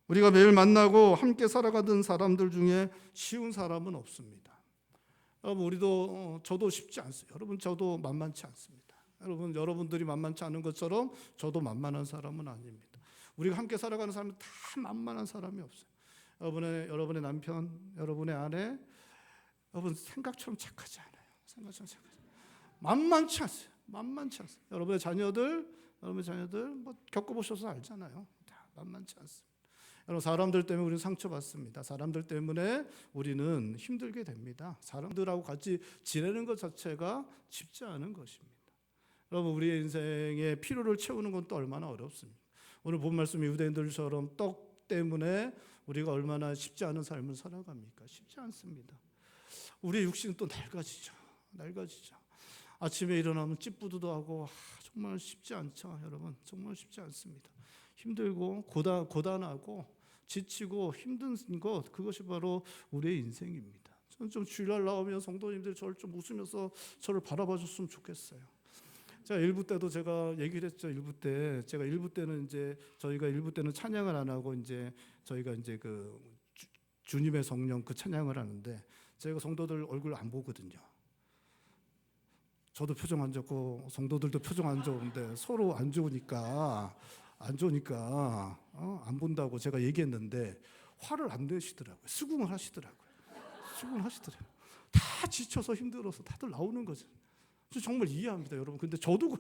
우리가 매일 만나고 함께 살아가던 사람들 중에 쉬운 사람은 없습니다. 여러분, 저도 쉽지 않습니다. 여러분, 저도 만만치 않습니다. 여러분들이 만만치 않은 것처럼 저도 만만한 사람은 아닙니다. 우리가 함께 살아가는 사람은 다 만만한 사람이 없어요. 여러분의 남편, 여러분의 아내, 여러분 생각처럼 착하지 않아요. 만만치 않습니다. 여러분의 자녀들 뭐 겪어보셔서 알잖아요. 다 만만치 않습니다. 여러분, 사람들 때문에 우리는 상처받습니다. 사람들 때문에 우리는 힘들게 됩니다. 사람들하고 같이 지내는 것 자체가 쉽지 않은 것입니다. 여러분, 우리의 인생의 필요를 채우는 건 또 얼마나 어렵습니까? 오늘 본 말씀 유대인들처럼 떡 때문에 우리가 얼마나 쉽지 않은 삶을 살아갑니까? 쉽지 않습니다. 우리의 육신은 또 낡아지죠. 아침에 일어나면 찌뿌드도 정말 쉽지 않죠. 여러분, 정말 쉽지 않습니다. 힘들고 고단하고 지치고 힘든 것, 그것이 바로 우리의 인생입니다. 저는 좀 주일날 나오면 성도님들이 저를 좀 웃으면서 저를 바라봐 줬으면 좋겠어요. 제가 일부 때도 제가 얘기를 했죠. 일부 때는 이제 저희가 일부 때는 찬양을 안 하고 이제 저희가 이제 그 주님의 성령 그 찬양을 하는데 제가 성도들 얼굴 안 보거든요. 저도 표정 안 좋고 성도들도 표정 안 좋은데 서로 안 좋으니까 안 좋으니까 안 본다고 제가 얘기했는데 화를 안 내시더라고요. 수긍을 하시더라고요. 다 지쳐서 힘들어서 다들 나오는 거죠. 정말 이해합니다, 여러분. 근데 저도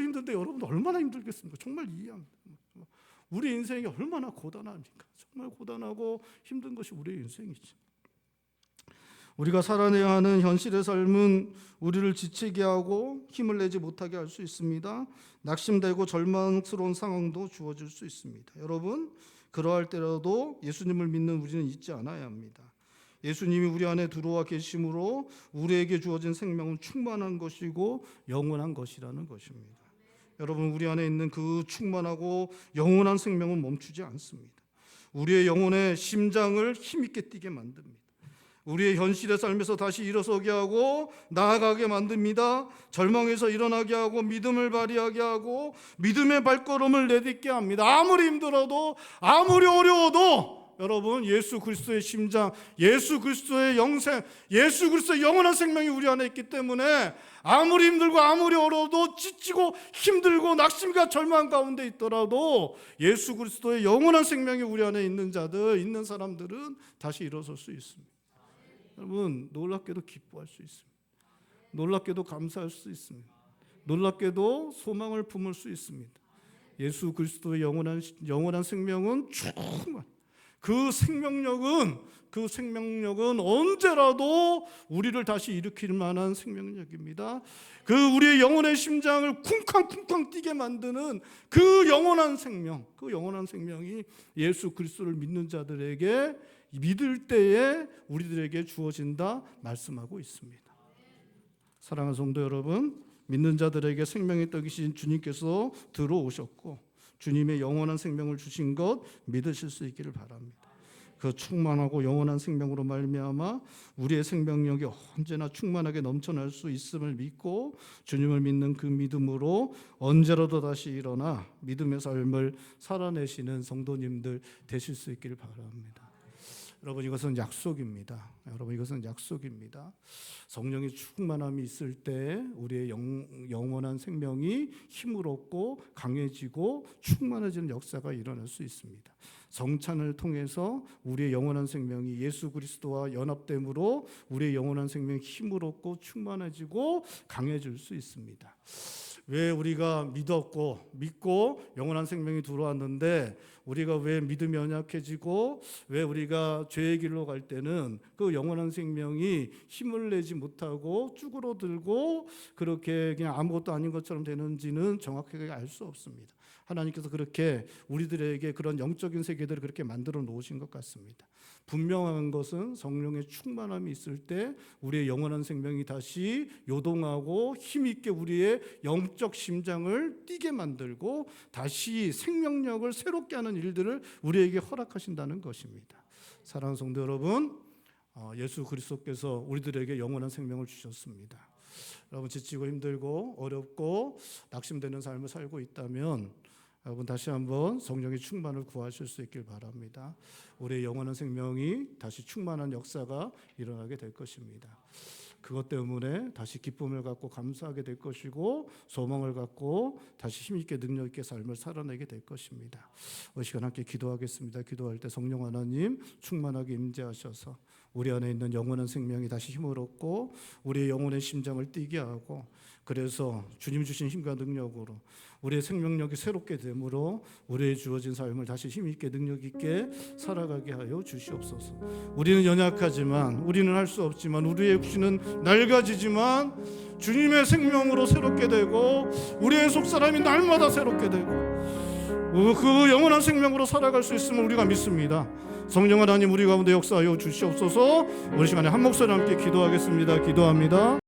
힘든데 여러분 얼마나 힘들겠습니까? 정말 이해합니다. 우리 인생이 얼마나 고단합니까? 정말 고단하고 힘든 것이 우리의 인생이지. 우리가 살아내야 하는 현실의 삶은 우리를 지치게 하고 힘을 내지 못하게 할 수 있습니다. 낙심되고 절망스러운 상황도 주어질 수 있습니다. 여러분, 그러할 때라도 예수님을 믿는 우리는 잊지 않아야 합니다. 예수님이 우리 안에 들어와 계심으로 우리에게 주어진 생명은 충만한 것이고 영원한 것이라는 것입니다. 여러분, 우리 안에 있는 그 충만하고 영원한 생명은 멈추지 않습니다. 우리의 영혼의 심장을 힘있게 뛰게 만듭니다. 우리의 현실의 삶에서 다시 일어서게 하고 나아가게 만듭니다. 절망에서 일어나게 하고 믿음을 발휘하게 하고 믿음의 발걸음을 내딛게 합니다. 아무리 힘들어도 아무리 어려워도 여러분, 예수 그리스도의 심장, 예수 그리스도의 영생, 예수 그리스도의 영원한 생명이 우리 안에 있기 때문에 아무리 힘들고 아무리 어려워도 지치고 힘들고 낙심과 절망 가운데 있더라도 예수 그리스도의 영원한 생명이 우리 안에 있는 사람들은 다시 일어설 수 있습니다. 여러분, 놀랍게도 기뻐할 수 있습니다. 놀랍게도 감사할 수 있습니다. 놀랍게도 소망을 품을 수 있습니다. 예수 그리스도의 영원한 생명은 충만. 그 생명력은 언제라도 우리를 다시 일으킬 만한 생명력입니다. 그 우리의 영혼의 심장을 쿵쾅쿵쾅 뛰게 만드는 그 영원한 생명이 예수 그리스도를 믿는 자들에게 믿을 때에 우리들에게 주어진다 말씀하고 있습니다. 사랑하는 성도 여러분, 믿는 자들에게 생명의 떡이신 주님께서 들어오셨고 주님의 영원한 생명을 주신 것 믿으실 수 있기를 바랍니다. 그 충만하고 영원한 생명으로 말미암아 우리의 생명력이 언제나 충만하게 넘쳐날 수 있음을 믿고 주님을 믿는 그 믿음으로 언제라도 다시 일어나 믿음의 삶을 살아내시는 성도님들 되실 수 있기를 바랍니다. 여러분, 이것은 약속입니다. 성령의 충만함이 있을 때 우리의 영원한 생명이 힘을 얻고 강해지고 충만해지는 역사가 일어날 수 있습니다. 성찬을 통해서 우리의 영원한 생명이 예수 그리스도와 연합됨으로 우리의 영원한 생명이 힘을 얻고 충만해지고 강해질 수 있습니다. 왜 우리가 믿고 영원한 생명이 들어왔는데 우리가 왜 믿음이 연약해지고 왜 우리가 죄의 길로 갈 때는 그 영원한 생명이 힘을 내지 못하고 쭈그러들고 그렇게 그냥 아무것도 아닌 것처럼 되는지는 정확하게 알 수 없습니다. 하나님께서 그렇게 우리들에게 그런 영적인 세계들을 그렇게 만들어 놓으신 것 같습니다. 분명한 것은 성령의 충만함이 있을 때 우리의 영원한 생명이 다시 요동하고 힘있게 우리의 영적 심장을 뛰게 만들고 다시 생명력을 새롭게 하는 일들을 우리에게 허락하신다는 것입니다. 사랑하는 성도 여러분, 예수 그리스도께서 우리들에게 영원한 생명을 주셨습니다. 여러분, 지치고 힘들고 어렵고 낙심되는 삶을 살고 있다면 여러분, 다시 한번 성령의 충만을 구하실 수 있길 바랍니다. 우리의 영원한 생명이 다시 충만한 역사가 일어나게 될 것입니다. 그것 때문에 다시 기쁨을 갖고 감사하게 될 것이고 소망을 갖고 다시 힘있게 능력있게 삶을 살아내게 될 것입니다. 이 시간 함께 기도하겠습니다. 기도할 때 성령 하나님 충만하게 임재하셔서 우리 안에 있는 영원한 생명이 다시 힘을 얻고 우리의 영혼의 심장을 뛰게 하고 그래서 주님 주신 힘과 능력으로 우리의 생명력이 새롭게 되므로 우리의 주어진 삶을 다시 힘있게 능력있게 살아가게 하여 주시옵소서. 우리는 연약하지만 우리는 할 수 없지만 우리의 육신은 낡아지지만 주님의 생명으로 새롭게 되고 우리의 속사람이 날마다 새롭게 되고 그 영원한 생명으로 살아갈 수 있음을 우리가 믿습니다. 성령 하나님, 우리 가운데 역사하여 주시옵소서. 우리 시간에 한 목소리 함께 기도하겠습니다. 기도합니다.